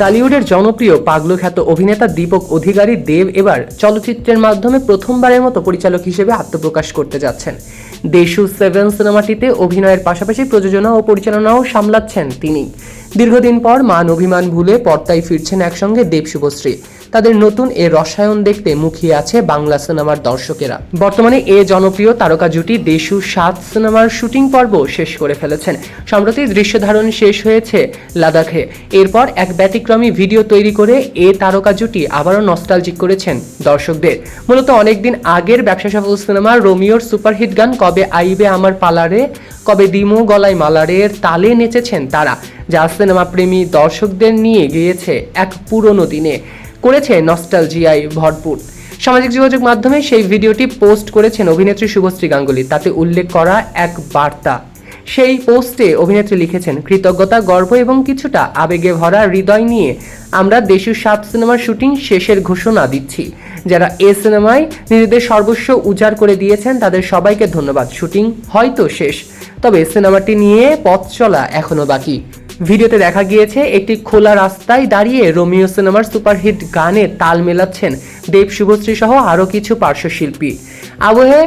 টলিউডের জনপ্রিয় পাগলু খ্যাত অভিনেতা দীপক অধিকারী দেব এবার চলচ্চিত্রের মাধ্যমে প্রথমবারের মতো পরিচালক হিসেবে আত্মপ্রকাশ করতে যাচ্ছেন। দেশু 7 সিনেমাটিতে অভিনয়ের পাশাপাশি প্রযোজনা ও পরিচালনাও সামলাচ্ছেন তিনি। দীর্ঘদিন পর মান অভিমান ভুলে পর্দায় ফিরছেন একসঙ্গে দেব শুভশ্রী। তাদের নতুন এ রসায়ন দেখতে মুখিয়ে আছে বাংলা সিনেমার দর্শকেরা। বর্তমানে এ জনপ্রিয় তারকা জুটি দেশু 7 সিনেমার শুটিং পর্ব শেষ করে ফেলেছেন। সম্প্রতি দৃশ্য ধারণ শেষ হয়েছে লাদাখে। এরপর এক ব্যতিক্রমী ভিডিও তৈরি করে এ তারকা জুটি আবারও নস্টালজিক করেছেন দর্শকদের। মূলত অনেকদিন আগের ব্যবসা সফল সিনেমা রোমিওর সুপারহিট গান কবে আইবে আমার পালারে, কবে দিমো গলায় মালারের তালে নেচেছেন তারা, যা সিনেমা প্রেমী দর্শকদের নিয়ে গিয়েছে এক পুরনো দিনে, করেছে নস্টালজিয়ায় ভরপুর। সামাজিক যোগাযোগ মাধ্যমে সেই ভিডিওটি পোস্ট করেছেন অভিনেত্রী শুভশ্রী গাঙ্গুলী। তাতে উল্লেখ করা এক বার্তা। সেই পোস্টে অভিনেত্রী লিখেছেন, কৃতজ্ঞতা, গর্ব এবং কিছুটা আবেগে ভরা হৃদয় নিয়ে আমরা দেশু 7 সিনেমার শুটিং শেষের ঘোষণা দিচ্ছি। যারা এ সিনেমায় নিজেদের সর্বস্ব উজাড় করে দিয়েছেন তাদের সবাইকে ধন্যবাদ। শুটিং হয়তো শেষ, তবে সিনেমাটি নিয়ে পথ চলা এখনো বাকি। ভিডিওতে দেখা গিয়েছে একটি খোলা রাস্তায় দাঁড়িয়ে রোমিও সিনেমার সুপারহিট গানে তাল মেলাচ্ছেন দেব শুভশ্রী সহ আরও কিছু পার্শ্বশিল্পী। আবহে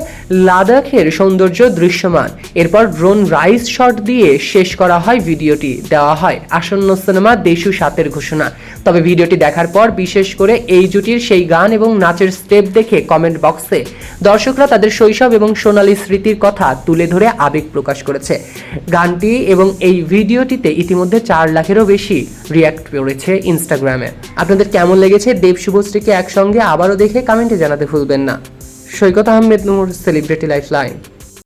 লাদাখের সৌন্দর্য দৃশ্যমান। এরপর ড্রোন রাইস শট দিয়ে শেষ করা হয় ভিডিওটি। দেওয়া হয় আসন্ন সিনেমা দেশু 7-এর ঘোষণা। তবে ভিডিওটি দেখার পর বিশেষ করে এই জুটির সেই গান এবং নাচের স্টেপ দেখে কমেন্ট বক্সে দর্শকরা তাদের শৈশব এবং সোনালী স্মৃতির কথা তুলে ধরে আবেগ প্রকাশ করেছে। গানটি এবং এই ভিডিওটিতে ইতিমধ্যে 4 লাখেরও বেশি রিয়্যাক্ট করেছে ইনস্টাগ্রামে। আপনাদের কেমন লেগেছে দেব শুভশ্রীকে একসঙ্গে আবারও দেখে কমেন্টে জানাতে ভুলবেন না। সৈকত আহমেদ নূর, সেলিব্রিটি লাইফলাইন।